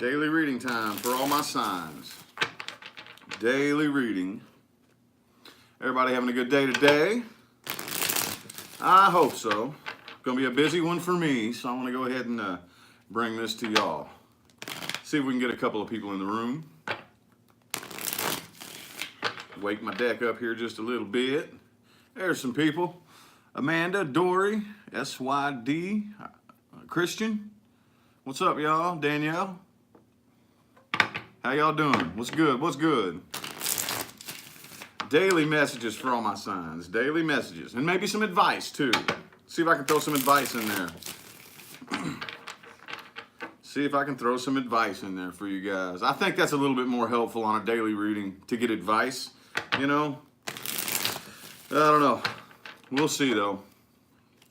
Daily reading time for all my signs. Daily reading. Everybody having a good day today? I hope so. Gonna be a busy one for me, so I want to go ahead and bring this to y'all. See if we can get a couple of people in the room. Wake my deck up here just a little bit. There's some people. Amanda, Dory, SYD, Christian. What's up, y'all? Danielle. How y'all doing? What's good? What's good? Daily messages for all my signs. Daily messages. And maybe some advice, too. See if I can throw some advice in there. See if I can throw some advice in there for you guys. I think that's a little bit more helpful on a daily reading to get advice, you know? I don't know. We'll see, though.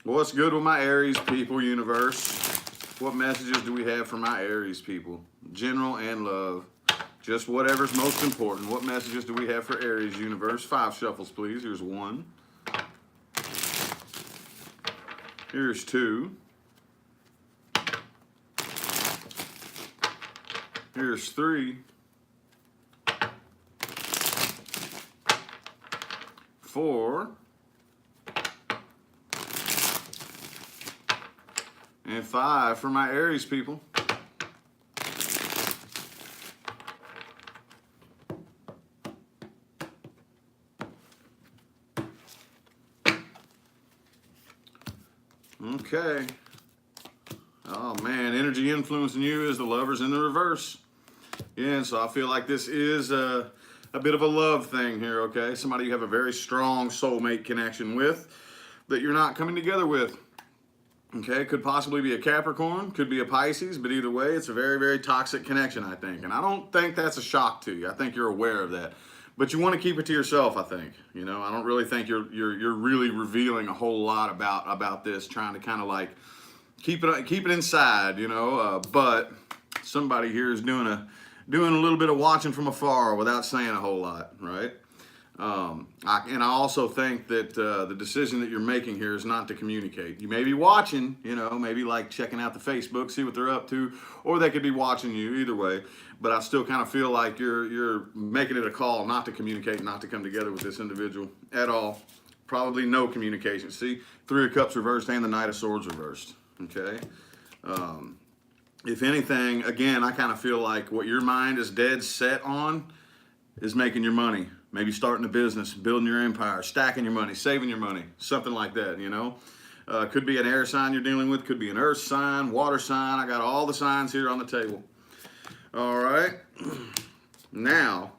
What's good with my Aries people, universe? What messages do we have for my Aries people? General and love. Just whatever's most important. What messages do we have for Aries, universe? 5 shuffles, please. Here's 1. Here's 2. Here's 3. 4. And 5 for my Aries people. Okay. Oh man, energy influencing you is the Lovers in the reverse. Yeah, and so I feel like this is a bit of a love thing here, okay? Somebody you have a very strong soulmate connection with that you're not coming together with. Okay, could possibly be a Capricorn, could be a Pisces, but either way, it's a very, very toxic connection, I think. And I don't think that's a shock to you. I think you're aware of that. But you want to keep it to yourself, I think. You know, I don't really think you're really revealing a whole lot about this, trying to kind of like keep it inside, you know. But somebody here is doing a little bit of watching from afar without saying a whole lot, right? And I also think that the decision that you're making here is not to communicate. You may be watching, you know, maybe like checking out the Facebook, see what they're up to, or they could be watching you, either way. But I still kind of feel like you're making it a call not to communicate, not to come together with this individual at all. Probably no communication. See, 3 of Cups reversed and the Knight of Swords reversed, okay? If anything, again, I kind of feel like what your mind is dead set on is making your money. Maybe starting a business, building your empire, stacking your money, saving your money, something like that, you know? Could be an air sign you're dealing with, could be an earth sign, water sign. I got all the signs here on the table. All right. Now,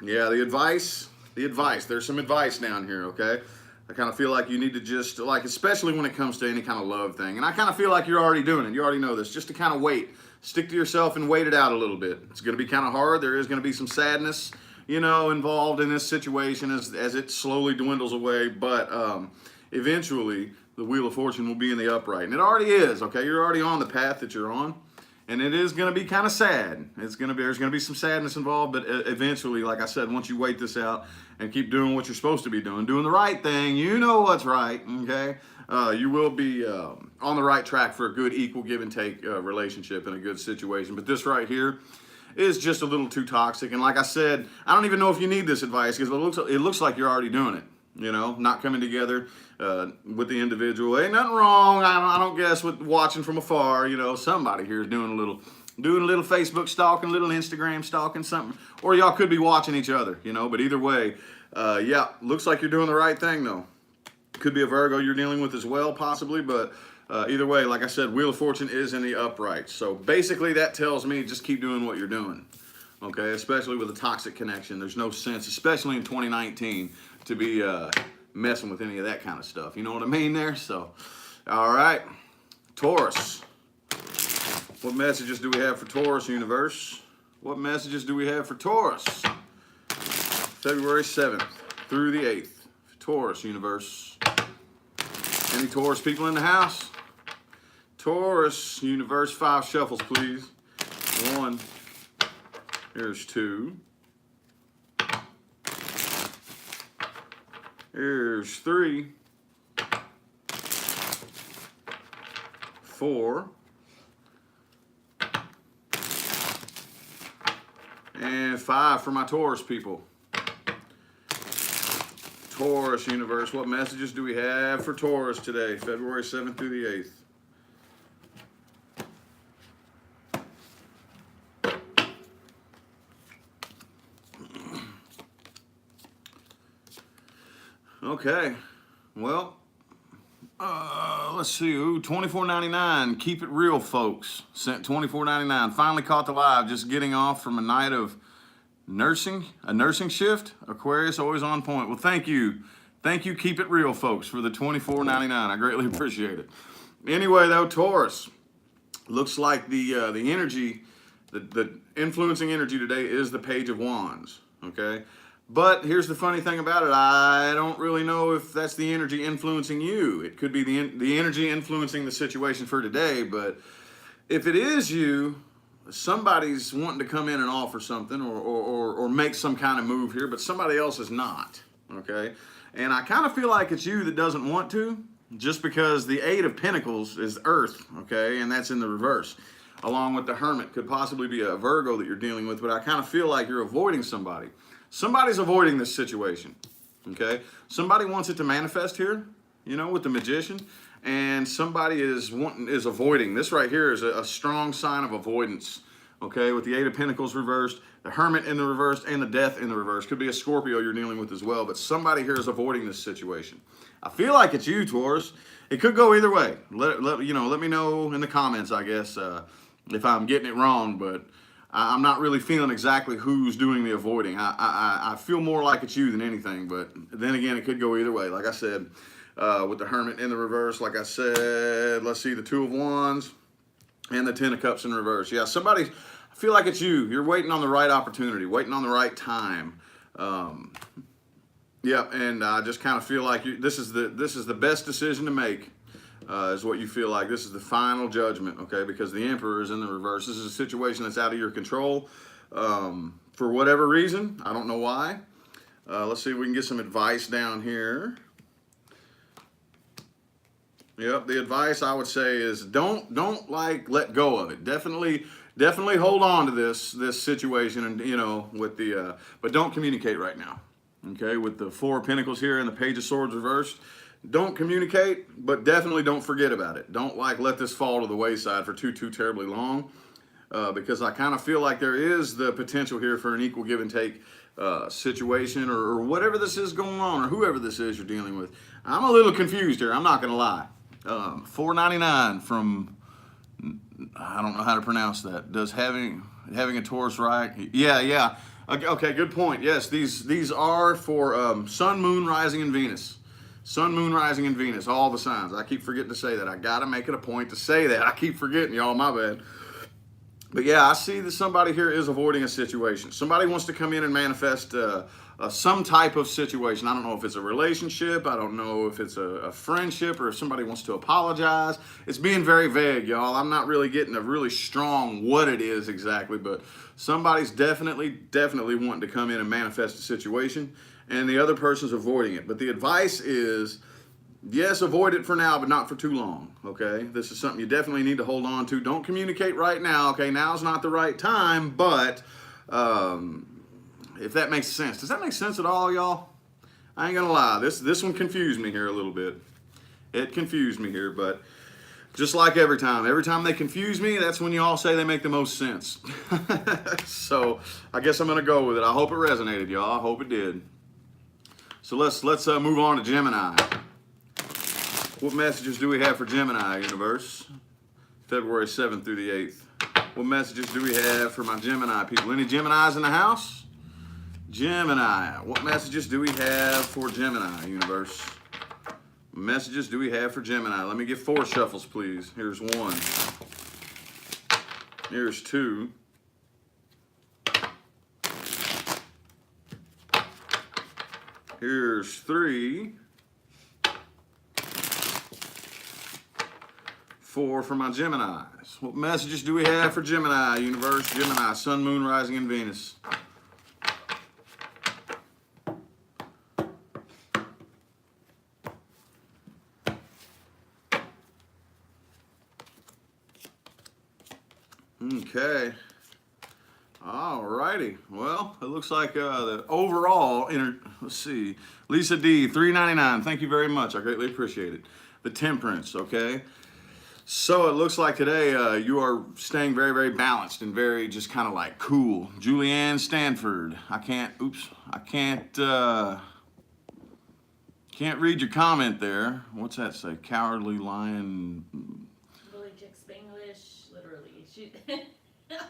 yeah, the advice. There's some advice down here, okay? I kind of feel like you need to just, like, especially when it comes to any kind of love thing. And I kind of feel like you're already doing it. You already know this. Just to kind of wait. Stick to yourself and wait it out a little bit. It's going to be kind of hard. There is going to be some sadness, you know, involved in this situation as it slowly dwindles away. But eventually, the Wheel of Fortune will be in the upright. And it already is, okay? You're already on the path that you're on. And it is going to be kind of sad. There's going to be some sadness involved, but eventually, like I said, once you wait this out and keep doing what you're supposed to be doing the right thing, you know what's right, okay? You will be on the right track for a good equal give and take relationship in a good situation. But this right here is just a little too toxic. And like I said, I don't even know if you need this advice because it looks like you're already doing it. You know, not coming together with the individual. Ain't nothing wrong, I don't guess, with watching from afar. You know, somebody here is doing a little Facebook stalking, a little Instagram stalking, something. Or y'all could be watching each other, you know. But either way, yeah, looks like you're doing the right thing, though. Could be a Virgo you're dealing with as well, possibly. But either way, like I said, Wheel of Fortune is in the upright. So basically that tells me just keep doing what you're doing. Okay, especially with a toxic connection. There's no sense, especially in 2019, to be messing with any of that kind of stuff. You know what I mean there? So, all right. Taurus. What messages do we have for Taurus, universe? What messages do we have for Taurus? February 7th through the 8th. Taurus, universe. Any Taurus people in the house? Taurus, universe, 5 shuffles, please. 1. Here's 2. Here's 3. 4. and 5 for my Taurus people. Taurus universe, what messages do we have for Taurus today, February 7th through the 8th? Okay, well, let's see. Ooh, $24.99. Keep it real, folks. Sent $24.99. Finally caught the live. Just getting off from a night of nursing shift. Aquarius, always on point. Well, thank you. Thank you, Keep It Real, folks, for the $24.99. I greatly appreciate it. Anyway, though, Taurus, looks like the energy, the influencing energy today is the Page of Wands, okay? But here's the funny thing about it. I don't really know if that's the energy influencing you. It could be the energy influencing the situation for today, but if it is you, somebody's wanting to come in and offer something or make some kind of move here, but somebody else is not, okay? And I kind of feel like it's you that doesn't want to, just because the 8 of Pentacles is Earth, okay? And that's in the reverse. Along with the Hermit, could possibly be a Virgo that you're dealing with, but I kind of feel like you're avoiding somebody. Somebody's avoiding this situation, okay? Somebody wants it to manifest here, you know, with the Magician, and somebody is avoiding. This right here is a strong sign of avoidance, okay? With the 8 of Pentacles reversed, the Hermit in the reverse, and the Death in the reverse. Could be a Scorpio you're dealing with as well, but somebody here is avoiding this situation. I feel like it's you, Taurus. It could go either way. Let me know in the comments, I guess, if I'm getting it wrong, but I'm not really feeling exactly who's doing the avoiding. I feel more like it's you than anything, but then again, it could go either way. Like I said, with the Hermit in the reverse, like I said, let's see, the 2 of Wands and the 10 of Cups in reverse. Yeah, I feel like it's you. You're waiting on the right opportunity, waiting on the right time. Yeah, and I just kind of feel like this is the best decision to make. Is what you feel like. This is the final judgment, okay? Because the Emperor is in the reverse. This is a situation that's out of your control for whatever reason. I don't know why. Let's see if we can get some advice down here. Yep, the advice I would say is don't like let go of it. Definitely hold on to this situation, and with the but don't communicate right now. Okay, with the 4 of Pentacles here and the Page of Swords reversed. Don't communicate, but definitely don't forget about it. Don't let this fall to the wayside for too terribly long, because I kind of feel like there is the potential here for an equal give and take situation, or whatever this is going on, or whoever this is you're dealing with. I'm a little confused here. I'm not going to lie. $4.99 from, I don't know how to pronounce that. Does having a Taurus right? Yeah. Okay, good point. Yes, these are for Sun, Moon, Rising, and Venus. Sun, Moon, Rising, and Venus, all the signs. I keep forgetting to say that. I got to make it a point to say that. I keep forgetting, y'all, my bad. But yeah, I see that somebody here is avoiding a situation. Somebody wants to come in and manifest some type of situation. I don't know if it's a relationship. I don't know if it's a friendship, or if somebody wants to apologize. It's being very vague, y'all. I'm not really getting a really strong what it is exactly, but somebody's definitely wanting to come in and manifest a situation, and the other person's avoiding it. But the advice is, yes, avoid it for now, but not for too long, okay? This is something you definitely need to hold on to. Don't communicate right now, okay? Now's not the right time, but if that makes sense. Does that make sense at all, y'all? I ain't gonna lie. This one confused me here a little bit. It confused me here, but just like every time they confuse me, that's when you all say they make the most sense. So I guess I'm gonna go with it. I hope it resonated, y'all. I hope it did. So let's move on to Gemini. What messages do we have for Gemini, universe? February 7th through the 8th. What messages do we have for my Gemini people? Any Geminis in the house? Gemini. What messages do we have for Gemini, universe? What messages do we have for Gemini? Let me get 4 shuffles, please. Here's 1. Here's 2. Here's 3. 4 for my Geminis. What messages do we have for Gemini, universe? Gemini, Sun, Moon, Rising, and Venus. Okay. All righty. Well, it looks like the overall, let's see, Lisa D, $3.99. Thank you very much. I greatly appreciate it. The Temperance, okay? So it looks like today you are staying very, very balanced and very just kind of like cool. Julianne Stanford. I can't read your comment there. What's that say? Cowardly lion. Really chick Spanglish, literally. She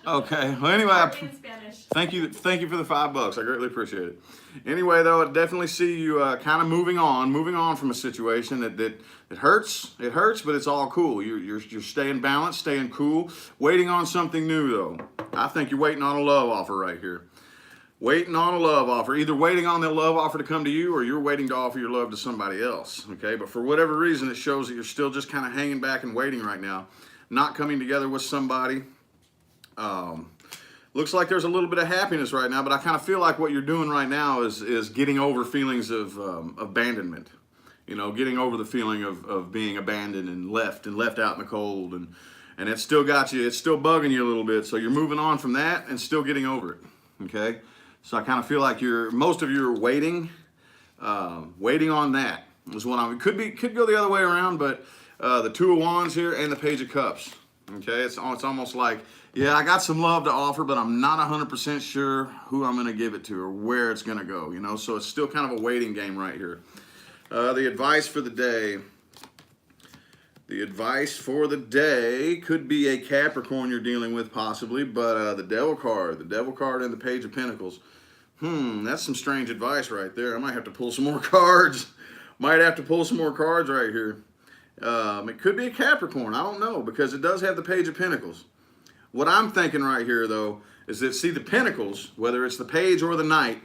Okay. Well, anyway, in Spanish. thank you for the $5. I greatly appreciate it. Anyway, though, I definitely see you kind of moving on from a situation that it hurts. It hurts, but it's all cool. You're staying balanced, staying cool, waiting on something new, though. I think you're waiting on a love offer right here. Waiting on a love offer. Either waiting on the love offer to come to you, or you're waiting to offer your love to somebody else. Okay, but for whatever reason, it shows that you're still just kind of hanging back and waiting right now, not coming together with somebody. Looks like there's a little bit of happiness right now, but I kind of feel like what you're doing right now is getting over feelings of abandonment. You know, getting over the feeling of being abandoned and left out in the cold, and it's still got you. It's still bugging you a little bit. So you're moving on from that and still getting over it. Okay, so I kind of feel like most of you are waiting on that. Is what I could go the other way around, but the Two of Wands here and the Page of Cups. Okay, it's almost like, yeah, I got some love to offer, but I'm not 100% sure who I'm going to give it to or where it's going to go, you know? So it's still kind of a waiting game right here. The advice for the day. The advice for the day could be a Capricorn you're dealing with possibly, but the Devil card and the Page of Pentacles. That's some strange advice right there. I might have to pull some more cards. Might have to pull some more cards right here. It could be a Capricorn. I don't know, because it does have the Page of Pentacles. What I'm thinking right here, though, is that, see, the Pentacles, whether it's the Page or the Knight,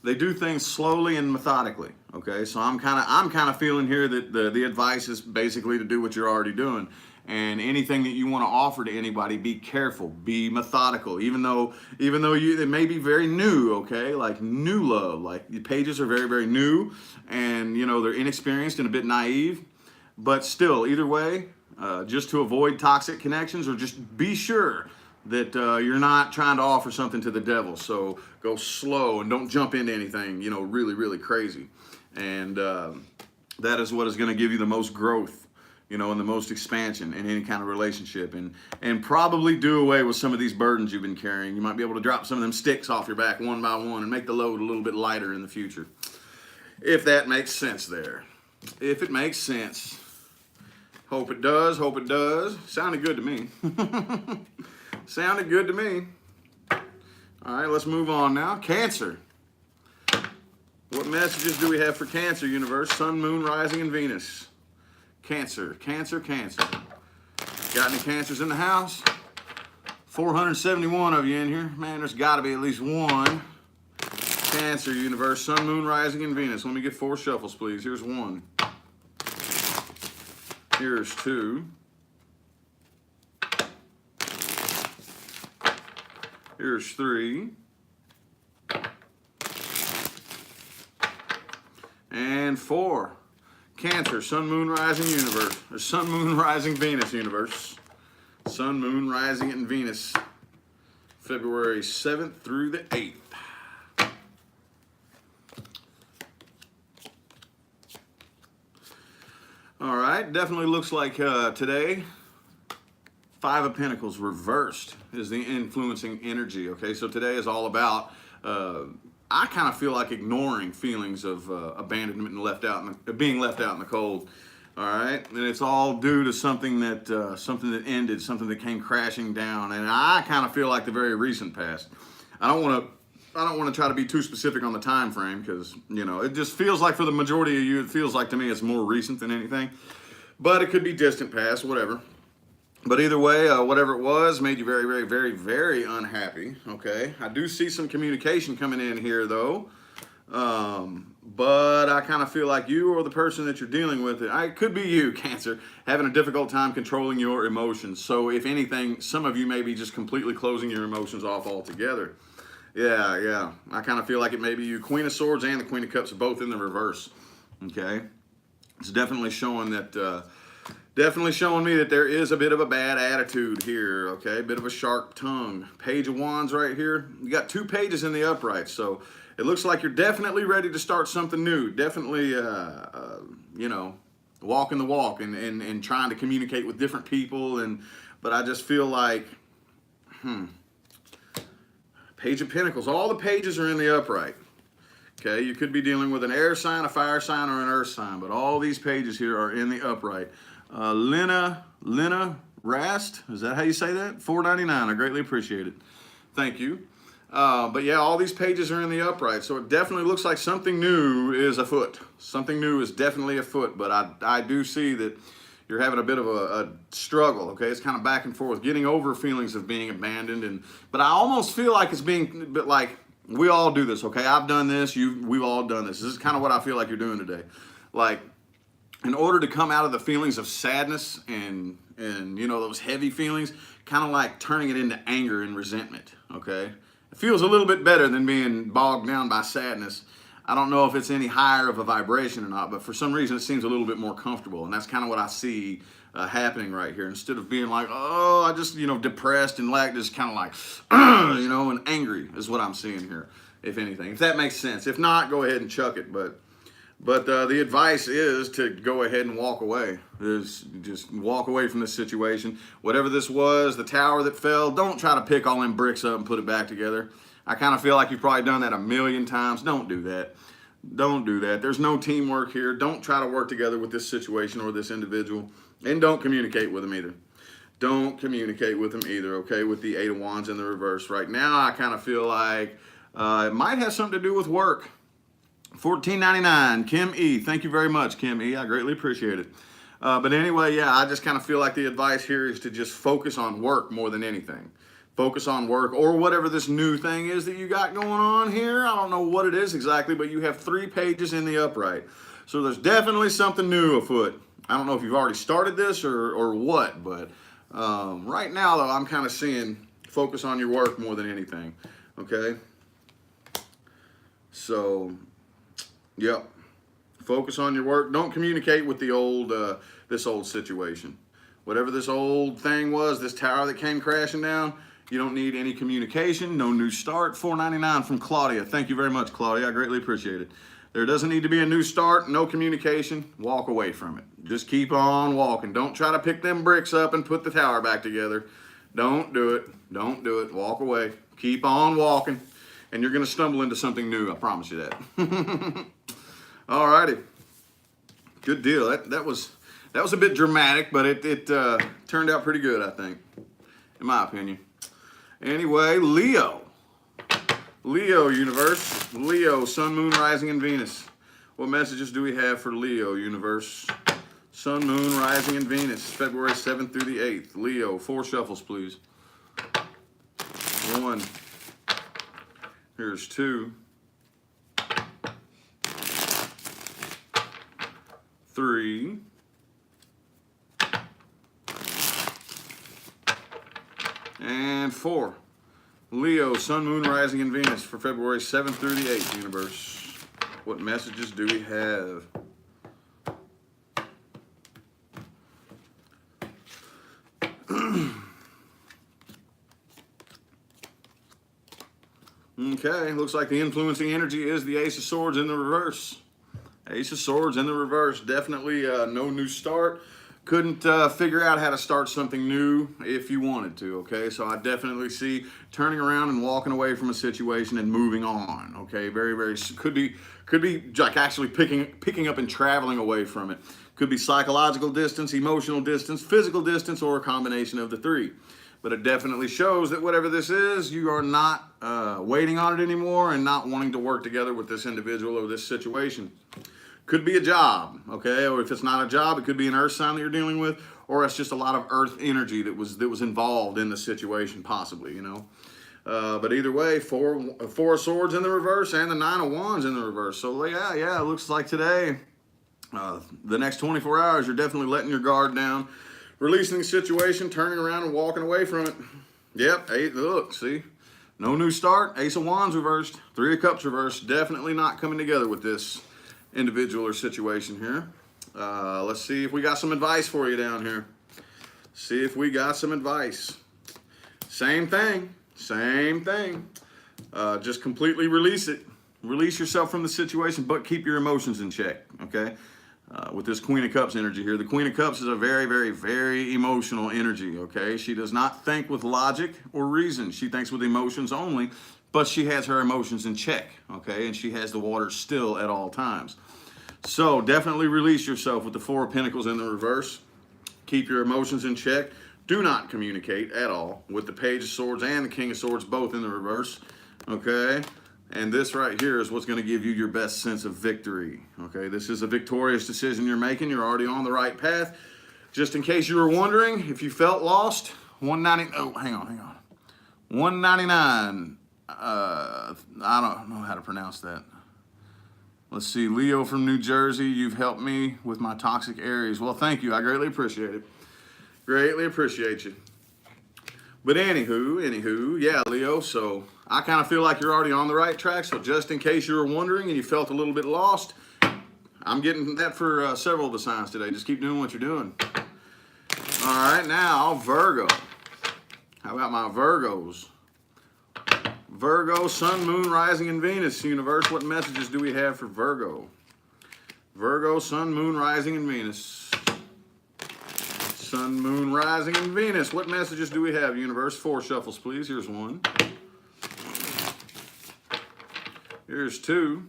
they do things slowly and methodically. Okay, so I'm kind of feeling here that the advice is basically to do what you're already doing, and anything that you want to offer to anybody, be careful, be methodical. Even though it may be very new, okay, like new love, like the Pages are very, very new, and you know they're inexperienced and a bit naive. But still, either way, just to avoid toxic connections, or just be sure that you're not trying to offer something to the devil. So go slow and don't jump into anything, you know, really, really crazy. And that is what is going to give you the most growth, you know, and the most expansion in any kind of relationship. And probably do away with some of these burdens you've been carrying. You might be able to drop some of them sticks off your back one by one and make the load a little bit lighter in the future. If that makes sense there. If it makes sense. Hope it does. Hope it does. Sounded good to me. Sounded good to me. All right, let's move on now. Cancer. What messages do we have for Cancer, universe? Sun, Moon, Rising, and Venus. Cancer, Cancer, Cancer. Got any Cancers in the house? 471 of you in here. Man, there's got to be at least one. Cancer, universe, Sun, Moon, Rising, and Venus. Let me get 4 shuffles, please. Here's 1. Here's 2. Here's 3. And 4. Cancer, Sun, Moon, Rising, universe. Or Sun, Moon, Rising, Venus, universe. Sun, Moon, Rising, and Venus. February 7th through the 8th. All right, definitely looks like today, 5 of Pentacles reversed is the influencing energy, okay? So today is all about, I kind of feel like ignoring feelings of abandonment and being left out in the cold, all right? And it's all due to something that ended, something that came crashing down, and I kind of feel like the very recent past. I don't want to try to be too specific on the time frame, because, you know, it just feels like for the majority of you, it feels like to me it's more recent than anything. But it could be distant past, whatever. But either way, whatever it was, made you very, very, very, very unhappy, okay? I do see some communication coming in here, though. But I kind of feel like you or the person that you're dealing with, it could be you, Cancer, having a difficult time controlling your emotions. So if anything, some of you may be just completely closing your emotions off altogether. Yeah. I kind of feel like it may be you. Queen of Swords and the Queen of Cups are both in the reverse. Okay? It's definitely showing that Definitely showing me that there is a bit of a bad attitude here, okay? A bit of a sharp tongue. Page of Wands right here. You got 2 pages in the upright, so it looks like you're definitely ready to start something new. Definitely, you know, walking the walk and trying to communicate with different people. But I just feel like, Page of Pentacles. All the pages are in the upright. Okay, you could be dealing with an air sign, a fire sign, or an earth sign, but all these pages here are in the upright. Lena Rast, is that how you say that? $4.99, I greatly appreciate it. Thank you. But yeah, all these pages are in the upright, so it definitely looks like something new is afoot. Something new is definitely afoot, but I do see that you're having a bit of a struggle, okay? It's kind of back and forth, getting over feelings of being abandoned, but I almost feel like it's being, but like, we all do this, okay? I've done this, we've all done this. This is kind of what I feel like you're doing today. Like, in order to come out of the feelings of sadness and you know, those heavy feelings, kind of like turning it into anger and resentment, okay? It feels a little bit better than being bogged down by sadness. I don't know if it's any higher of a vibration or not, but for some reason it seems a little bit more comfortable, and that's kind of what I see happening right here. Instead of being like, oh, I just, you know, depressed and like, just kind of like, you know, and angry is what I'm seeing here, if anything. If that makes sense. If not, go ahead and chuck it, but the advice is to go ahead and walk away. Is just walk away from this situation. Whatever this was, the tower that fell, don't try to pick all them bricks up and put it back together. I kind of feel like you've probably done that a million times. Don't do that. Don't do that. There's no teamwork here. Don't try to work together with this situation or this individual. And don't communicate with them either. Don't communicate with them either, okay, with the 8 of Wands in the reverse. Right now, I kind of feel like it might have something to do with work. $14.99, Kim E. Thank you very much, Kim E. I greatly appreciate it. But anyway, yeah, I just kind of feel like the advice here is to just focus on work more than anything. Focus on work or whatever this new thing is that you got going on here. I don't know what it is exactly, but you have 3 pages in the upright. So there's definitely something new afoot. I don't know if you've already started this or what, but right now, though, I'm kind of seeing focus on your work more than anything, okay? So, yep, focus on your work. Don't communicate with the old, this old situation. Whatever this old thing was, this tower that came crashing down, you don't need any communication, no new start. $4.99 from Claudia. Thank you very much, Claudia. I greatly appreciate it. There doesn't need to be a new start, no communication. Walk away from it. Just keep on walking. Don't try to pick them bricks up and put the tower back together. Don't do it. Don't do it. Walk away. Keep on walking. And you're going to stumble into something new. I promise you that. All righty. Good deal. That was a bit dramatic, but it turned out pretty good, I think, in my opinion. Anyway, Leo. Leo universe. Leo, Sun, Moon, Rising, and Venus. What messages do we have for Leo universe? Sun, Moon, Rising, and Venus. February 7th through the 8th. Leo, 4 shuffles, please. 1. Here's 2. 3. And 4. Leo, Sun, Moon, Rising, and Venus for February 7th through the 8th, universe. What messages do we have? Okay, looks like the influencing energy is the Ace of Swords in the reverse. Ace of Swords in the reverse. Definitely no new start. Couldn't figure out how to start something new if you wanted to, okay? So I definitely see turning around and walking away from a situation and moving on, okay? Very, very, could be like actually picking up and traveling away from it. Could be psychological distance, emotional distance, physical distance, or a combination of the 3. But it definitely shows that whatever this is, you are not waiting on it anymore and not wanting to work together with this individual or this situation. Could be a job, okay? Or if it's not a job, it could be an earth sign that you're dealing with, or it's just a lot of earth energy that was involved in the situation, possibly, you know? But either way, 4 of Swords in the reverse and the 9 of Wands in the reverse. So yeah, it looks like today, the next 24 hours, you're definitely letting your guard down, releasing the situation, turning around and walking away from it. Yep, 8, look, see? No new start, Ace of Wands reversed, 3 of Cups reversed. Definitely not coming together with this individual or situation here. Let's see if we got some advice for you down here. See if we got some advice. Same thing. Same thing. Just completely release it. Release yourself from the situation, but keep your emotions in check, okay? With this Queen of Cups energy here. The Queen of Cups is a very, very, very emotional energy, okay? She does not think with logic or reason. She thinks with emotions only, but she has her emotions in check, okay? And she has the water still at all times. So definitely release yourself with the Four of Pentacles in the reverse. Keep your emotions in check. Do not communicate at all with the Page of Swords and the King of Swords both in the reverse, okay? And this right here is what's going to give you your best sense of victory, okay? This is a victorious decision you're making. You're already on the right path. Just in case you were wondering, if you felt lost, 190, oh, hang on. 199, I don't know how to pronounce that. Let's see, Leo from New Jersey, you've helped me with my toxic Aries. Well, thank you. I greatly appreciate it. Greatly appreciate you. But anywho, yeah, Leo, so I kind of feel like you're already on the right track. So just in case you were wondering and you felt a little bit lost, I'm getting that for several of the signs today. Just keep doing what you're doing. All right, now, Virgo. How about my Virgos? Virgo, Sun, Moon, Rising, and Venus. Universe, what messages do we have for Virgo? Virgo, Sun, Moon, Rising, and Venus. Sun, Moon, Rising, and Venus. What messages do we have, Universe? 4 shuffles, please. Here's 1. Here's 2.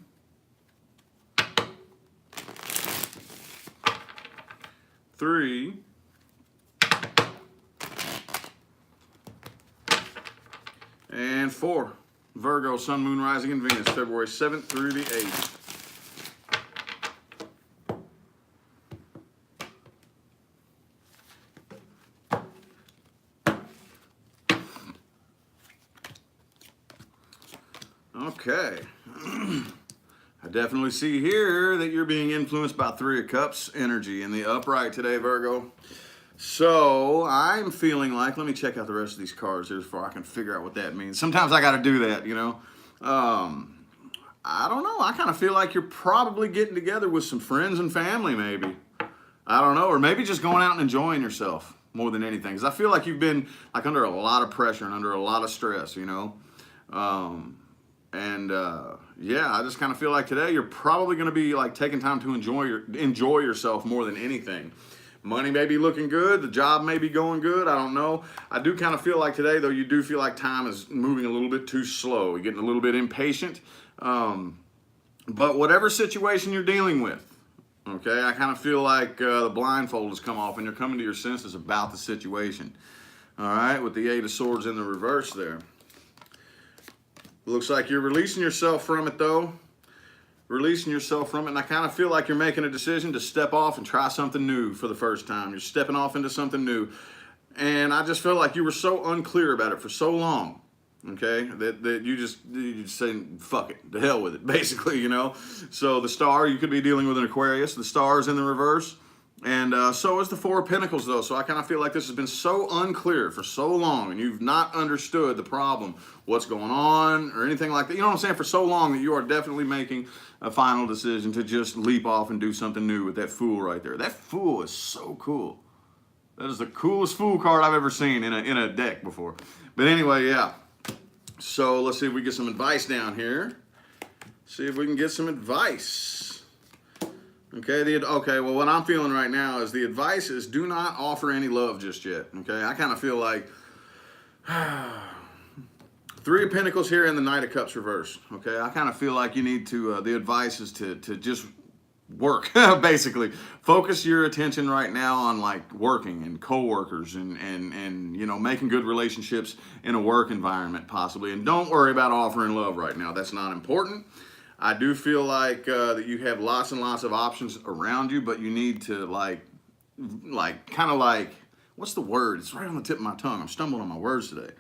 3. And 4. Virgo, Sun, Moon, Rising, and Venus, February 7th through the 8th. Okay. I definitely see here that you're being influenced by 3 of Cups energy in the upright today, Virgo. So I'm feeling like, let me check out the rest of these cards here before I can figure out what that means. Sometimes I got to do that, you know. I don't know. I kind of feel like you're probably getting together with some friends and family, maybe. I don't know. Or maybe just going out and enjoying yourself more than anything. Because I feel like you've been like under a lot of pressure and under a lot of stress, you know. Yeah, I just kind of feel like today you're probably going to be like taking time to enjoy yourself more than anything. Money may be looking good. The job may be going good. I don't know. I do kind of feel like today, though, you do feel like time is moving a little bit too slow. You're getting a little bit impatient. But whatever situation you're dealing with, okay, I kind of feel like the blindfold has come off and you're coming to your senses about the situation. All right, with the 8 of Swords in the reverse there. Looks like you're releasing yourself from it, though. Releasing yourself from it, and I kind of feel like you're making a decision to step off and try something new for the first time. You're stepping off into something new, and I just feel like you were so unclear about it for so long, okay, that you just saying, fuck it, the hell with it, basically, you know. So the Star, you could be dealing with an Aquarius. The Star is in the reverse, and so is the 4 of Pentacles, though. So I kind of feel like this has been so unclear for so long, and you've not understood the problem, what's going on, or anything like that. You know what I'm saying? For so long that you are definitely making a final decision to just leap off and do something new with that Fool right there. That Fool is so cool. That is the coolest Fool card I've ever seen in a deck before. But anyway, yeah. So let's see if we get some advice down here. See if we can get some advice. Okay, well, what I'm feeling right now is the advice is do not offer any love just yet. Okay, I kind of feel like 3 of Pentacles here and the Knight of Cups reverse. Okay, I kind of feel like you need to, the advice is to just work, basically. Focus your attention right now on like working and co-workers and you know, making good relationships in a work environment possibly. And don't worry about offering love right now. That's not important. I do feel like that you have lots and lots of options around you, but you need to kind of like, what's the word? It's right on the tip of my tongue. I'm stumbling on my words today.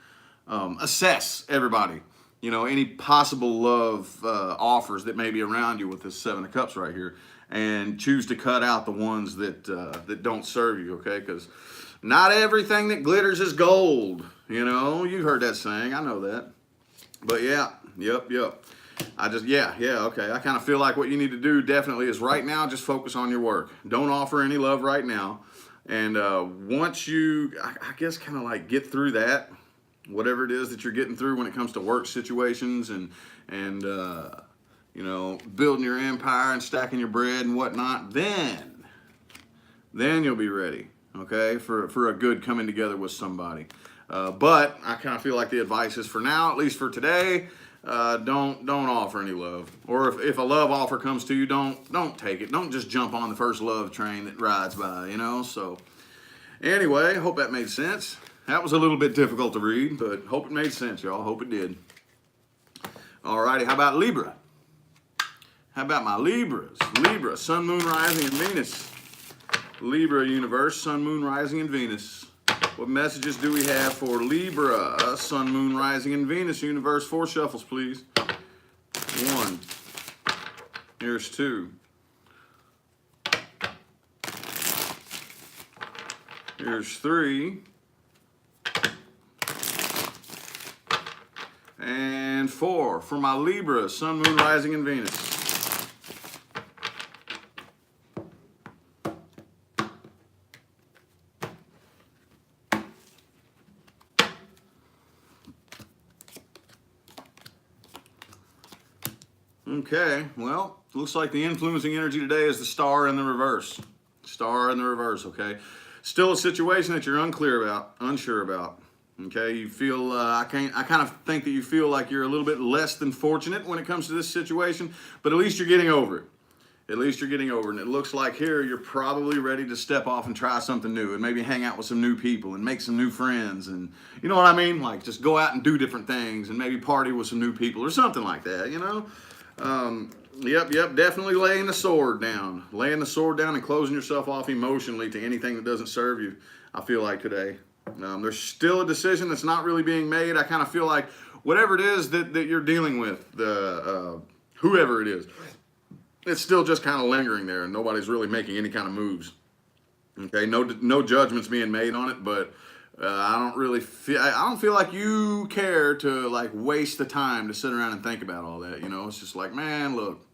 Assess everybody, you know, any possible love offers that may be around you with this 7 of Cups right here, and choose to cut out the ones that that don't serve you, okay? Because not everything that glitters is gold, you know. You heard that saying, I know that. But yeah, yep. Okay. I kind of feel like what you need to do definitely is right now, just focus on your work. Don't offer any love right now. And once you, I guess, kind of like get through that, whatever it is that you're getting through when it comes to work situations and you know, building your empire and stacking your bread and whatnot, then you'll be ready, okay, for a good coming together with somebody. But I kind of feel like the advice is for now, at least for today, don't offer any love. Or if a love offer comes to you, don't take it. Don't just jump on the first love train that rides by, you know. So anyway, hope that made sense. That was a little bit difficult to read, but hope it made sense, y'all. Hope it did. Alrighty, how about Libra? How about my Libras? Libra, Sun, Moon, Rising, and Venus. Libra universe, Sun, Moon, Rising, and Venus. What messages do we have for Libra, Sun, Moon, Rising, and Venus universe? 4 shuffles, please. 1. Here's 2. Here's 3. And 4 for my Libra, Sun, Moon, Rising, and Venus. Okay, well, looks like the influencing energy today is the star in the reverse. Star in the reverse, okay? Still a situation that you're unsure about. Okay, you feel, I kind of think that you feel like you're a little bit less than fortunate when it comes to this situation, but at least you're getting over it. At least you're getting over it. And it looks like here you're probably ready to step off and try something new and maybe hang out with some new people and make some new friends. And you know what I mean? Like just go out and do different things and maybe party with some new people or something like that, you know? Yep, definitely laying the sword down. Laying the sword down and closing yourself off emotionally to anything that doesn't serve you, I feel like today. There's still a decision that's not really being made. I kind of feel like whatever it is that you're dealing with, whoever it is, it's still just kind of lingering there and nobody's really making any kind of moves. Okay, no judgments being made on it, but I don't feel like you care to like waste the time to sit around and think about all that. You know, it's just like, man, look,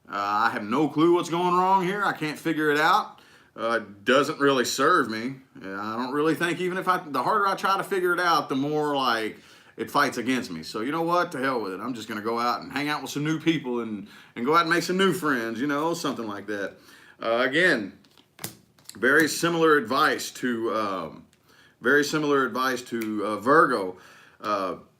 I have no clue what's going wrong here. I can't figure it out. It doesn't really serve me. I don't really think even if the harder I try to figure it out, the more like it fights against me. So you know what? To hell with it. I'm just going to go out and hang out with some new people and go out and make some new friends, you know, something like that. Again, very similar advice to Virgo.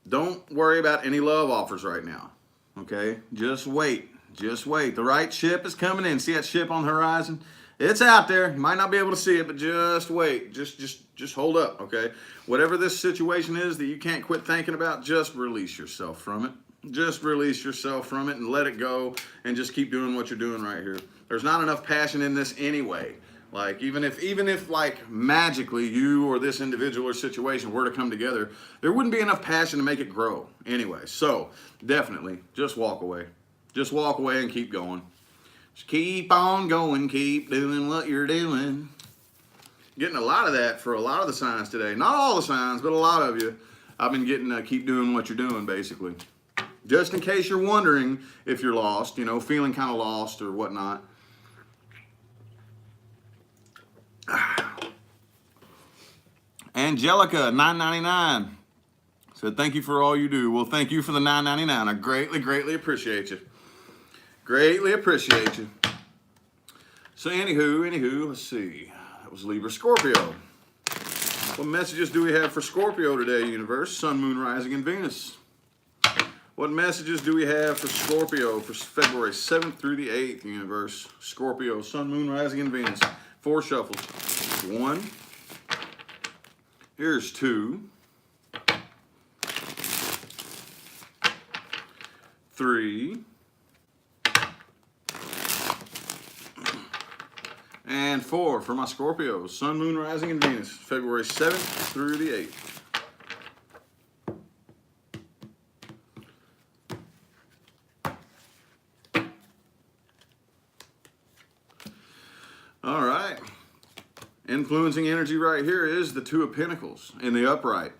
Don't worry about any love offers right now. Okay? Just wait. Just wait. The right ship is coming in. See that ship on the horizon? It's out there. You might not be able to see it, but just wait. Just hold up, okay? Whatever this situation is that you can't quit thinking about, just release yourself from it. Just release yourself from it and let it go and just keep doing what you're doing right here. There's not enough passion in this anyway. Like even if like magically you or this individual or situation were to come together, there wouldn't be enough passion to make it grow anyway. So definitely just walk away. Just walk away and keep going. Just keep on going, keep doing what you're doing. Getting a lot of that for a lot of the signs today. Not all the signs, but a lot of you. I've been getting keep doing what you're doing, basically. Just in case you're wondering if you're lost, you know, feeling kind of lost or whatnot. Angelica, $9.99, said thank you for all you do. Well, thank you for the $9.99. I greatly appreciate you. Greatly appreciate you. So anywho, let's see. That was Libra, Scorpio. What messages do we have for Scorpio today, universe? Sun, Moon, Rising, and Venus. What messages do we have for Scorpio for February 7th through the 8th, universe? Scorpio, Sun, Moon, Rising, and Venus. 4 shuffles. 1. Here's 2. 3. And 4 for my Scorpios. Sun, Moon, Rising, and Venus. February 7th through the 8th. All right. Influencing energy right here is the 2 of Pentacles in the upright.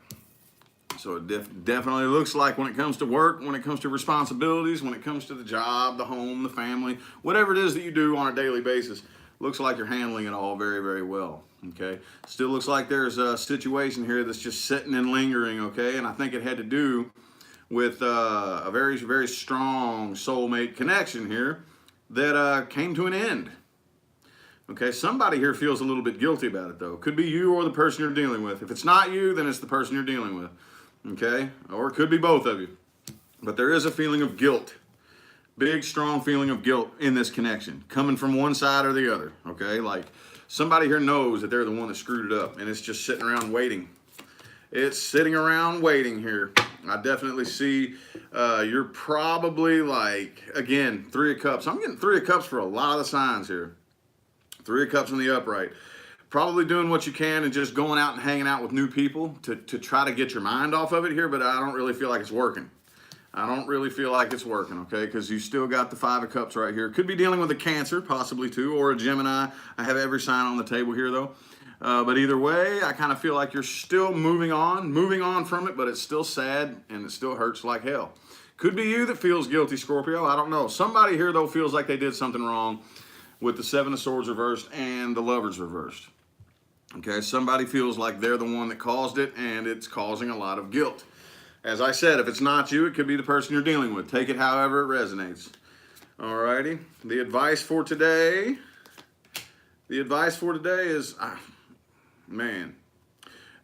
So it definitely looks like when it comes to work, when it comes to responsibilities, when it comes to the job, the home, the family, whatever it is that you do on a daily basis, looks like you're handling it all very, very well. Okay. Still looks like there's a situation here that's just sitting and lingering. Okay. And I think it had to do with a very, very strong soulmate connection here that came to an end. Okay, somebody here feels a little bit guilty about it though. Could be you or the person you're dealing with. If it's not you, then it's the person you're dealing with. Okay, or it could be both of you. But there is a feeling of guilt. Big, strong feeling of guilt in this connection, coming from one side or the other. Okay, like somebody here knows that they're the one that screwed it up and it's just sitting around waiting. It's sitting around waiting here. I definitely see you're probably like, again, 3 of Cups. I'm getting 3 of Cups for a lot of the signs here. 3 of Cups in the upright. Probably doing what you can and just going out and hanging out with new people to try to get your mind off of it here, but I don't really feel like it's working. I don't really feel like it's working, okay? Because you still got the 5 of Cups right here. Could be dealing with a Cancer, possibly too, or a Gemini. I have every sign on the table here, though. But either way, I kind of feel like you're still moving on from it, but it's still sad and it still hurts like hell. Could be you that feels guilty, Scorpio. I don't know. Somebody here, though, feels like they did something wrong with the 7 of Swords reversed and the Lovers reversed. Okay, somebody feels like they're the one that caused it and it's causing a lot of guilt. As I said, if it's not you, it could be the person you're dealing with. Take it however it resonates. Alrighty, the advice for today is, man,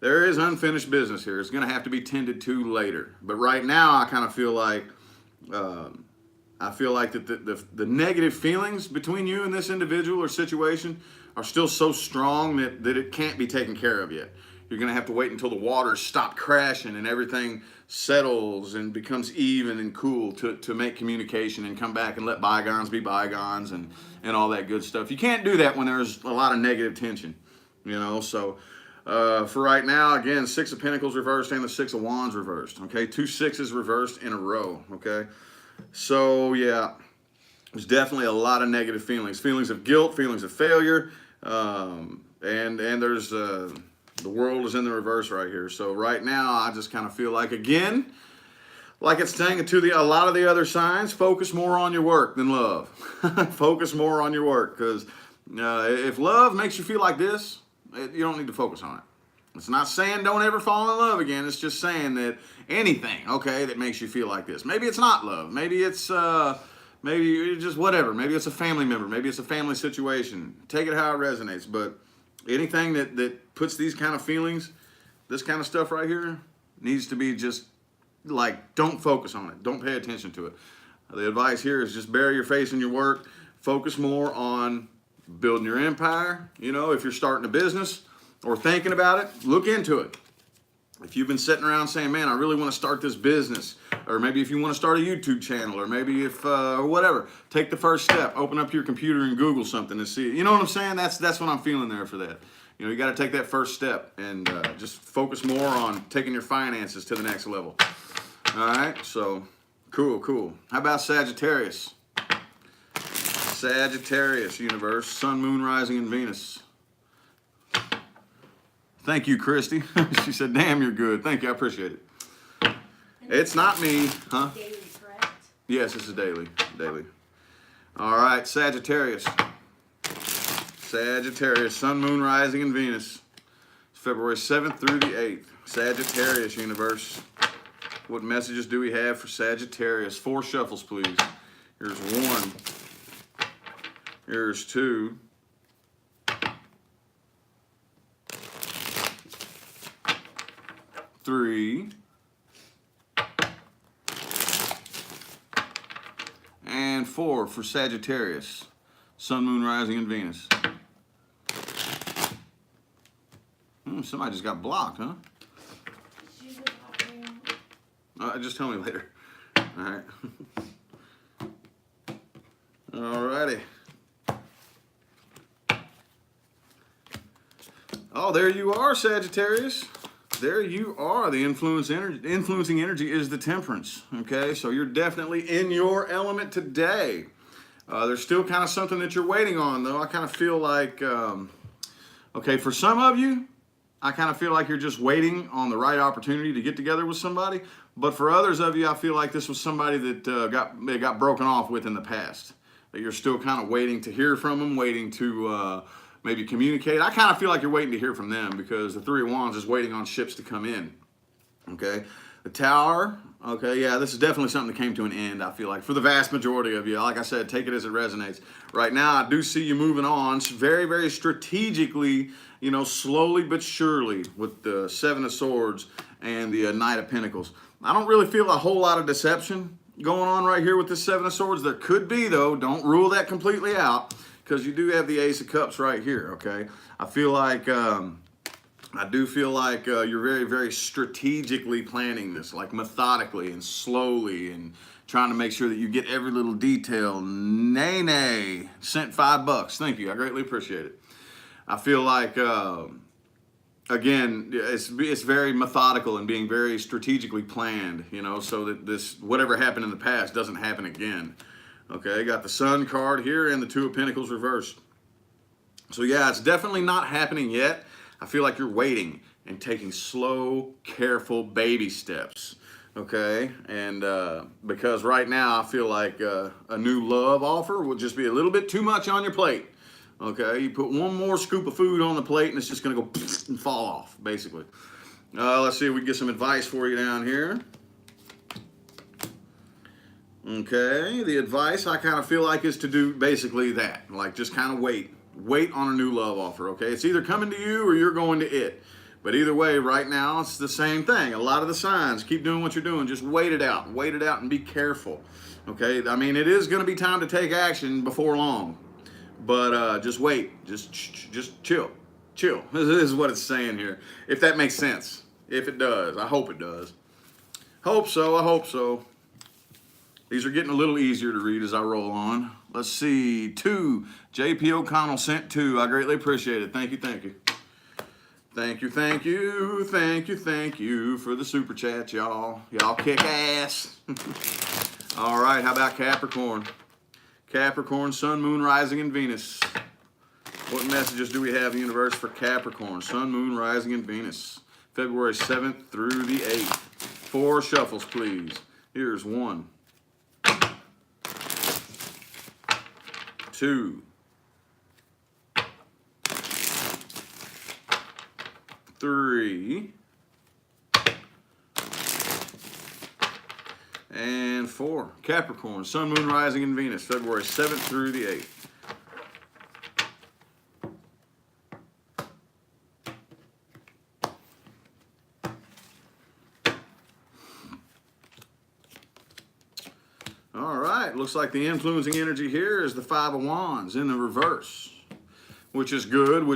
there is unfinished business here. It's going to have to be tended to later. But right now, I kind of feel like, that the negative feelings between you and this individual or situation are still so strong that it can't be taken care of yet. You're going to have to wait until the waters stop crashing and everything settles and becomes even and cool to make communication and come back and let bygones be bygones and all that good stuff. You can't do that when there's a lot of negative tension, you know. So for right now, again, 6 of Pentacles reversed and the 6 of Wands reversed. Okay, 2 6s reversed in a row. Okay. So yeah, there's definitely a lot of negative feelings of guilt, feelings of failure, and there's the world is in the reverse right here. So right now, I just kind of feel like, again, like it's saying to a lot of the other signs, focus more on your work than love. Focus more on your work, because if love makes you feel like this, you don't need to focus on it. It's not saying don't ever fall in love again. It's just saying that anything, okay, that makes you feel like this. Maybe it's not love. Maybe it's just whatever. Maybe it's a family member. Maybe it's a family situation. Take it how it resonates. But anything that puts these kind of feelings, this kind of stuff right here, needs to be just like, don't focus on it. Don't pay attention to it. The advice here is just bury your face in your work. Focus more on building your empire. You know, if you're starting a business or thinking about it, look into it. If you've been sitting around saying, man, I really want to start this business, or maybe if you want to start a YouTube channel, or maybe if, or whatever, take the first step, open up your computer and Google something and see it. You know what I'm saying? That's what I'm feeling there for that. You know, you got to take that first step and just focus more on taking your finances to the next level. All right, so cool. How about Sagittarius? Sagittarius universe, Sun, Moon, Rising, and Venus. Thank you, Christy. She said, damn, you're good. Thank you, I appreciate it. It's not me, huh? Daily, correct? Yes, this is daily. All right, Sagittarius. Sagittarius, Sun, Moon, Rising, and Venus. It's February 7th through the 8th. Sagittarius universe. What messages do we have for Sagittarius? 4 shuffles, please. Here's 1. Here's 2. Three, and 4 for Sagittarius, Sun, Moon, Rising, and Venus. Somebody just got blocked, huh? Just tell me later. All right. Alrighty. Oh, there you are, Sagittarius. There you are. The influencing energy is the Temperance. Okay, so you're definitely in your element today. There's still kind of something that you're waiting on, though. I kind of feel like, okay, for some of you, I kind of feel like you're just waiting on the right opportunity to get together with somebody. But for others of you, I feel like this was somebody that got broken off with in the past. That you're still kind of waiting to hear from them, waiting to maybe communicate. I kind of feel like you're waiting to hear from them because the Three of Wands is waiting on ships to come in. Okay, the Tower. Okay, yeah, this is definitely something that came to an end, I feel like, for the vast majority of you. Like I said, take it as it resonates. Right now, I do see you moving on very, very strategically, you know, slowly but surely with the Seven of Swords and the Knight of Pentacles. I don't really feel a whole lot of deception going on right here with the Seven of Swords. There could be, though. Don't rule that completely out because you do have the Ace of Cups right here, okay? I feel like... I do feel like you're very, very strategically planning this, like methodically and slowly and trying to make sure that you get every little detail. Nay, sent $5. Thank you. I greatly appreciate it. I feel like, again, it's very methodical and being very strategically planned, you know, so that this, whatever happened in the past doesn't happen again. Okay, got the Sun card here and the Two of Pentacles reversed. So yeah, it's definitely not happening yet. I feel like you're waiting and taking slow, careful baby steps, okay? And because right now I feel like a new love offer would just be a little bit too much on your plate, okay? You put one more scoop of food on the plate and it's just gonna go and fall off, basically. Let's see if we can get some advice for you down here. Okay, the advice I kind of feel like is to do basically that, like just kind of wait. Wait on a new love offer, okay? It's either coming to you or you're going to it. But either way, right now, it's the same thing. A lot of the signs, keep doing what you're doing. Just wait it out. Wait it out and be careful, okay? I mean, it is going to be time to take action before long. But just wait. Just chill. Chill. This is what it's saying here. If that makes sense. If it does. I hope it does. Hope so. I hope so. These are getting a little easier to read as I roll on. Let's see, 2. JP O'Connell sent 2. I greatly appreciate it. Thank you, thank you. Thank you, thank you, thank you, thank you for the super chat, y'all. Y'all kick ass. All right, how about Capricorn? Capricorn, Sun, Moon, Rising, and Venus. What messages do we have in the universe for Capricorn? Sun, Moon, Rising, and Venus. February 7th through the 8th. 4 shuffles, please. Here's 1. 2, 3, and 4. Capricorn, Sun, Moon, Rising, and Venus, February 7th through the 8th. All right, looks like the influencing energy here is the Five of Wands in the reverse, which is good,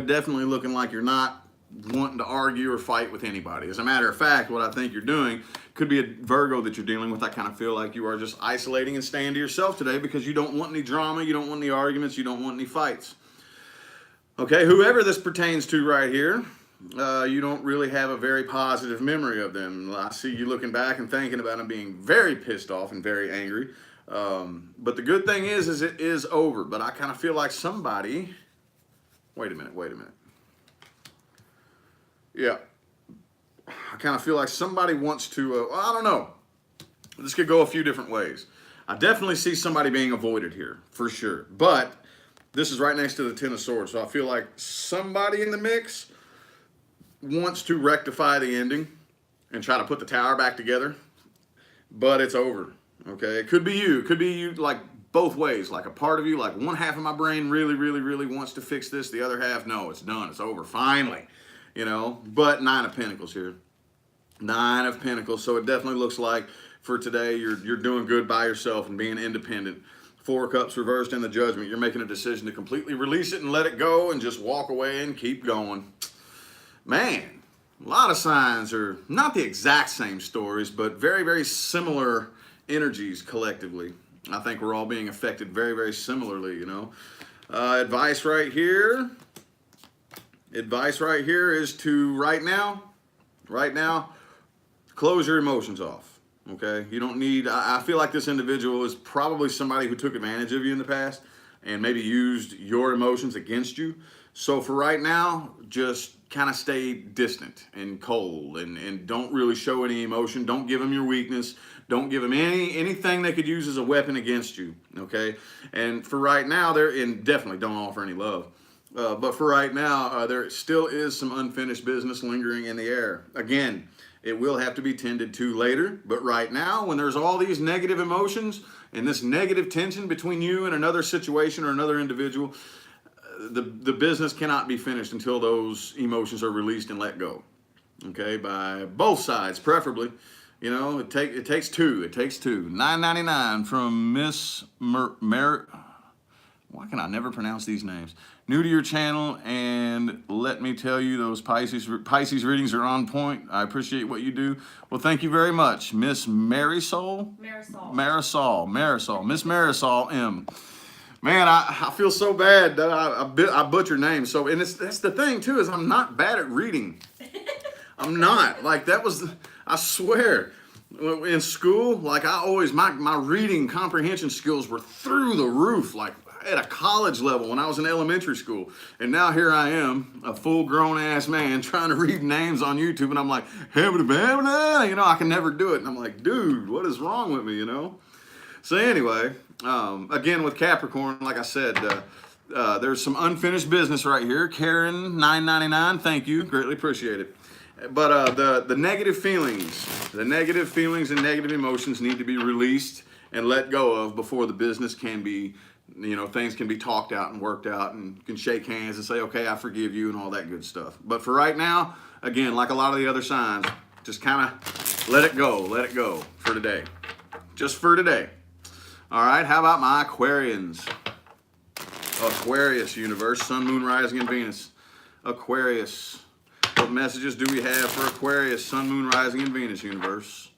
Definitely looking like you're not wanting to argue or fight with anybody. As a matter of fact, what I think you're doing could be a Virgo that you're dealing with. I kind of feel like you are just isolating and staying to yourself today because you don't want any drama, you don't want any arguments, you don't want any fights. Okay, whoever this pertains to right here, you don't really have a very positive memory of them. I see you looking back and thinking about them being very pissed off and very angry. But the good thing is it is over. But I kind of feel like somebody... Wait a minute. Yeah. I kind of feel like somebody wants to... I don't know. This could go a few different ways. I definitely see somebody being avoided here, for sure. But this is right next to the Ten of Swords. So I feel like somebody in the mix wants to rectify the ending and try to put the tower back together, but it's over, okay? It could be you, like both ways, like a part of you, like one half of my brain really wants to fix this, the other half, no, it's done, it's over, finally, you know? But 9 of Pentacles here. 9 of Pentacles, so it definitely looks like for today you're doing good by yourself and being independent. 4 Cups reversed in the Judgment. You're making a decision to completely release it and let it go and just walk away and keep going. Man, a lot of signs are not the exact same stories, but very similar energies collectively. I think we're all being affected very similarly, you know. Advice right here is to right now, close your emotions off, okay? You don't need, I feel like this individual is probably somebody who took advantage of you in the past and maybe used your emotions against you. So for right now, just kind of stay distant and cold, and don't really show any emotion. Don't give them your weakness. Don't give them anything they could use as a weapon against you. Okay. And for right now, and definitely don't offer any love. But for right now, there still is some unfinished business lingering in the air. Again, it will have to be tended to later. But right now, when there's all these negative emotions and this negative tension between you and another situation or another individual, the business cannot be finished until those emotions are released and let go. Okay, by both sides, preferably. You know, it takes two. It takes two. $9.99 from Miss Why can I never pronounce these names? New to your channel, and let me tell you, those Pisces readings are on point. I appreciate what you do. Well, thank you very much, Miss Marisol. Miss Marisol M. Man, I feel so bad that I butcher names. So, and that's the thing too, is I'm not bad at reading. I'm not. Like, that was, I swear, in school, like I always, my reading comprehension skills were through the roof, like at a college level when I was in elementary school. And now here I am, a full grown ass man trying to read names on YouTube, and I'm like, you know, I can never do it. And I'm like, dude, what is wrong with me, you know? So anyway, again with Capricorn, like I said, there's some unfinished business right here. Karen, $9.99, thank you, greatly appreciate it. But the negative feelings and negative emotions need to be released and let go of before the business can be, you know, things can be talked out and worked out, and can shake hands and say, okay, I forgive you, and all that good stuff. But for right now, again, like a lot of the other signs, just kind of let it go for today. Just for today. All right, how about my Aquarians? Aquarius universe, Sun, Moon, Rising, and Venus. Aquarius. What messages do we have for Aquarius, Sun, Moon, Rising, and Venus universe?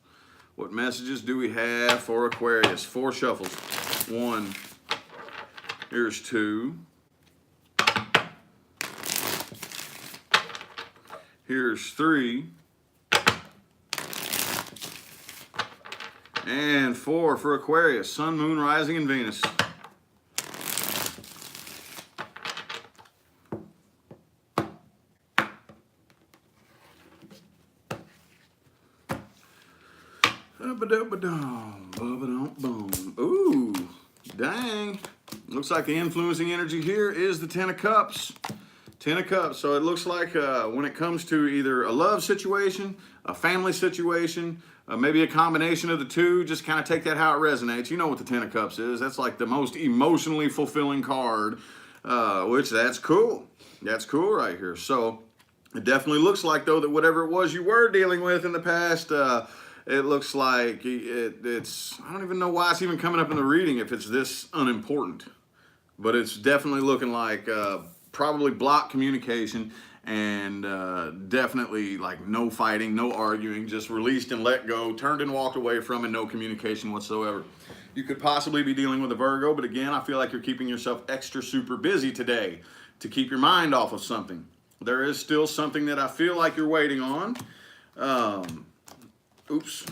What messages do we have for Aquarius? 4 shuffles. 1. Here's 2. Here's 3. And 4 for Aquarius, Sun, Moon, Rising, and Venus. Ooh, dang. Looks like the influencing energy here is the 10 of Cups. 10 of Cups. So it looks like when it comes to either a love situation, a family situation, maybe a combination of the two, just kind of take that how it resonates. You know what the 10 of Cups is. That's like the most emotionally fulfilling card, which that's cool. That's cool right here. So it definitely looks like, though, that whatever it was you were dealing with in the past, it looks like it's, I don't even know why it's even coming up in the reading if it's this unimportant. But it's definitely looking like probably blocked communication, and definitely like no fighting, no arguing, just released and let go, turned and walked away from, and no communication whatsoever. You could possibly be dealing with a Virgo, but again, I feel like you're keeping yourself extra super busy today to keep your mind off of something. There is still something that I feel like you're waiting on. Oops.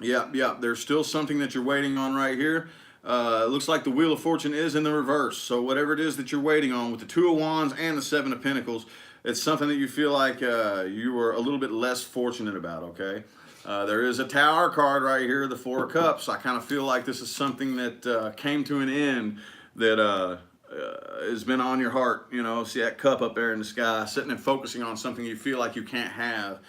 Yeah, there's still something that you're waiting on right here. It looks like the Wheel of Fortune is in the reverse. So whatever it is that you're waiting on with the 2 of Wands and the 7 of Pentacles, it's something that you feel like you were a little bit less fortunate about, okay? There is a Tower card right here, the 4 of Cups. I kind of feel like this is something that came to an end that has been on your heart. You know, see that cup up there in the sky, sitting and focusing on something you feel like you can't have.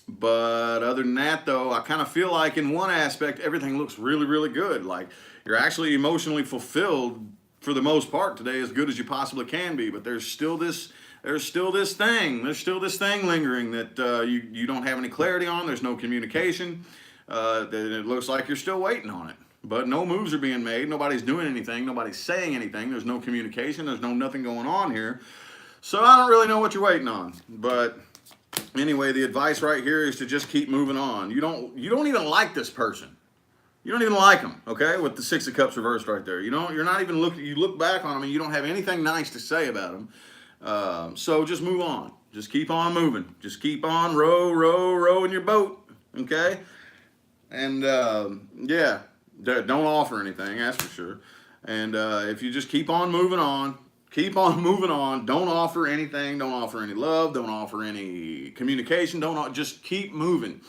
But other than that, though, I kind of feel like in one aspect, everything looks really, really good. Like you're actually emotionally fulfilled for the most part today, as good as you possibly can be. But there's still this thing lingering that you don't have any clarity on. There's no communication. It looks like you're still waiting on it. But no moves are being made. Nobody's doing anything. Nobody's saying anything. There's no communication. There's nothing going on here. So I don't really know what you're waiting on. But anyway, the advice right here is to just keep moving on. You don't even like this person. You don't even like them, okay? With the 6 of Cups reversed right there. You're not even looking, you look back on them and you don't have anything nice to say about them. So just move on. Just keep on moving. Just keep on rowing your boat, okay? And yeah, don't offer anything, that's for sure. And if you just keep on moving on, Keep on moving on. Don't offer anything. Don't offer any love. Don't offer any communication. Just keep moving.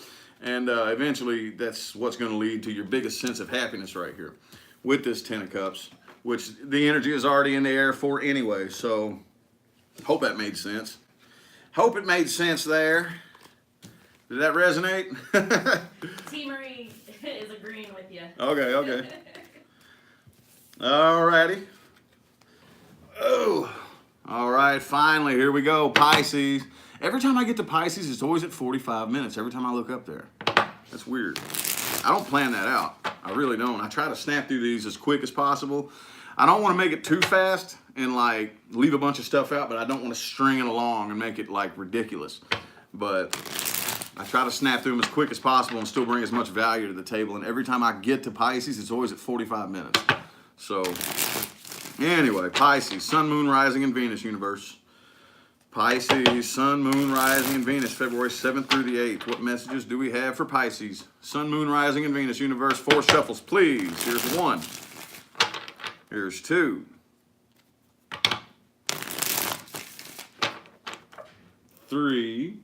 And eventually, that's what's going to lead to your biggest sense of happiness right here with this Ten of Cups, which the energy is already in the air for anyway. So, hope that made sense. Hope it made sense there. Did that resonate? T. Marie is agreeing with you. Okay. Alrighty. Oh, all right, finally, here we go, Pisces. Every time I get to Pisces, it's always at 45 minutes, every time I look up there. That's weird. I don't plan that out. I really don't. I try to snap through these as quick as possible. I don't want to make it too fast and like leave a bunch of stuff out, but I don't want to string it along and make it like ridiculous. But I try to snap through them as quick as possible and still bring as much value to the table. And every time I get to Pisces, it's always at 45 minutes. So anyway, Pisces, Sun, Moon, Rising, and Venus universe. Pisces, Sun, Moon, Rising, and Venus, February 7th through the 8th. What messages do we have for Pisces? Sun, Moon, Rising, and Venus universe. 4 shuffles, please. Here's 1. Here's 2. 3.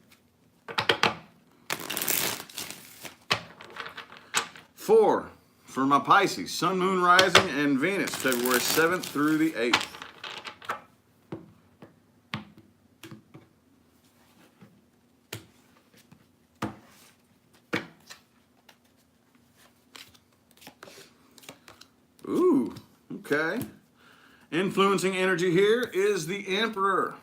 4. For my Pisces, Sun, Moon, Rising, and Venus, February 7th through the 8th. Ooh, okay. Influencing energy here is the Emperor.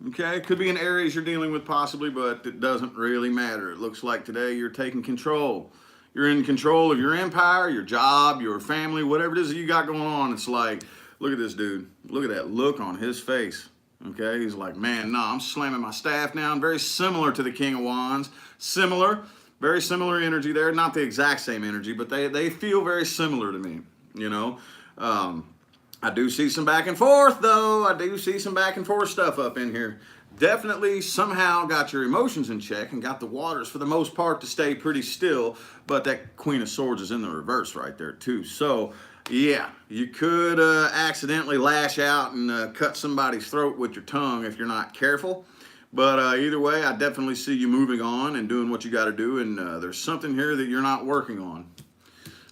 Okay, could be an Aries you're dealing with possibly, but it doesn't really matter. It looks like today you're taking control. You're in control of your empire, your job, your family, whatever it is that you got going on. It's like, look at this dude. Look at that look on his face. Okay, he's like, man, no, I'm slamming my staff down. Very similar to the King of Wands. Similar, very similar energy there. Not the exact same energy, but they feel very similar to me, you know. I do see some back and forth, though. I do see some back and forth stuff up in here. Definitely somehow got your emotions in check and got the waters for the most part to stay pretty still, but that Queen of Swords is in the reverse right there too. So yeah, you could accidentally lash out and cut somebody's throat with your tongue if you're not careful. But either way, I definitely see you moving on and doing what you got to do, and there's something here that you're not working on.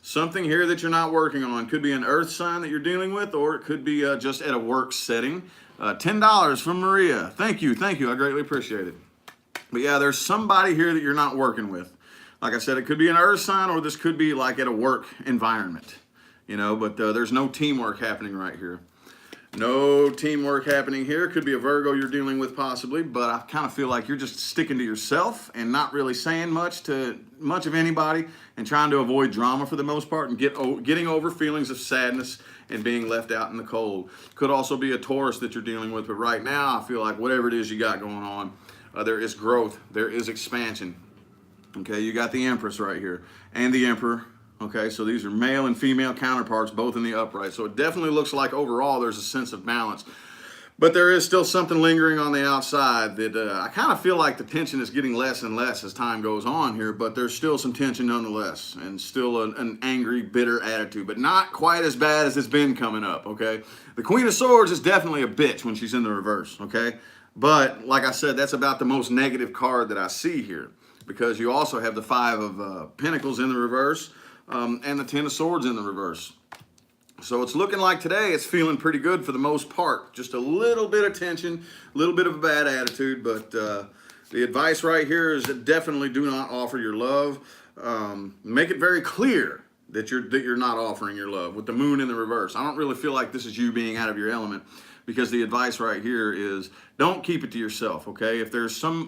Something here that you're not working on. Could be an earth sign that you're dealing with, or it could be just at a work setting. $10 from Maria. Thank you. I greatly appreciate it. But yeah, there's somebody here that you're not working with. Like I said, it could be an earth sign, or this could be like at a work environment, you know, but there's no teamwork happening right here. No teamwork happening here. Could be a Virgo you're dealing with possibly, but I kind of feel like you're just sticking to yourself and not really saying much of anybody and trying to avoid drama for the most part and getting over feelings of sadness and being left out in the cold. Could also be a Taurus that you're dealing with, but right now I feel like whatever it is you got going on, there is growth, there is expansion. Okay, you got the Empress right here and the Emperor. Okay, so these are male and female counterparts, both in the upright. So it definitely looks like overall there's a sense of balance. But there is still something lingering on the outside that I kind of feel like the tension is getting less and less as time goes on here, but there's still some tension nonetheless, and still an angry, bitter attitude, but not quite as bad as it's been coming up, okay? The Queen of Swords is definitely a bitch when she's in the reverse, okay? But like I said, that's about the most negative card that I see here, because you also have the Five of Pentacles in the reverse, and the Ten of Swords in the reverse. So it's looking like today it's feeling pretty good for the most part. Just a little bit of tension, a little bit of a bad attitude, but the advice right here is that definitely do not offer your love. Make it very clear that you're not offering your love with the Moon in the reverse. I don't really feel like this is you being out of your element, because the advice right here is don't keep it to yourself, okay? If there's something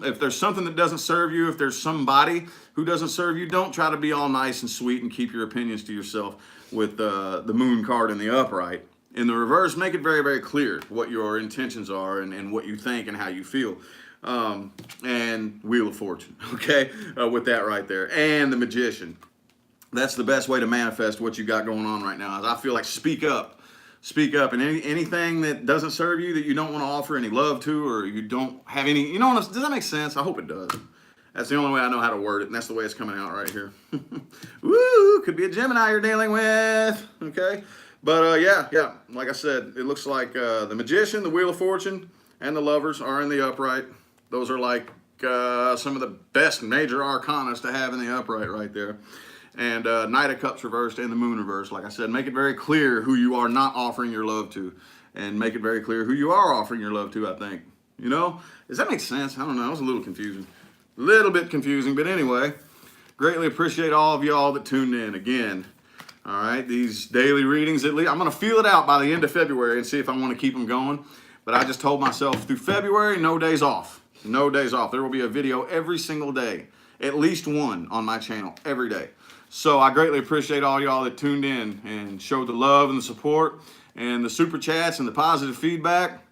that doesn't serve you, if there's somebody who doesn't serve you, don't try to be all nice and sweet and keep your opinions to yourself with the Moon card in the upright. In the reverse, make it very, very clear what your intentions are and what you think and how you feel. And Wheel of Fortune, okay? With that right there. And the Magician. That's the best way to manifest what you got going on right now. Is I feel like speak up. Speak up, and anything that doesn't serve you, that you don't want to offer any love to, or you don't have any, you know, does that make sense? I hope it does. That's the only way I know how to word it, and that's the way it's coming out right here. Woo, could be a Gemini you're dealing with, okay? But yeah, like I said, it looks like the Magician, the Wheel of Fortune, and the Lovers are in the upright. Those are like some of the best major arcanas to have in the upright right there. And Knight of Cups reversed and the Moon reversed. Like I said, make it very clear who you are not offering your love to, and make it very clear who you are offering your love to, I think. You know, does that make sense? I don't know. It was a little confusing. A little bit confusing, but anyway, greatly appreciate all of y'all that tuned in again. All right, these daily readings, at least, I'm going to feel it out by the end of February and see if I want to keep them going. But I just told myself through February, no days off. No days off. There will be a video every single day, at least one on my channel every day. So I greatly appreciate all y'all that tuned in and showed the love and the support and the super chats and the positive feedback.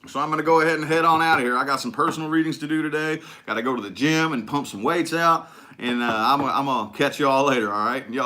So I'm going to go ahead and head on out of here. I got some personal readings to do today. Got to go to the gym and pump some weights out. And I'm going to catch you all later, all right? Y'all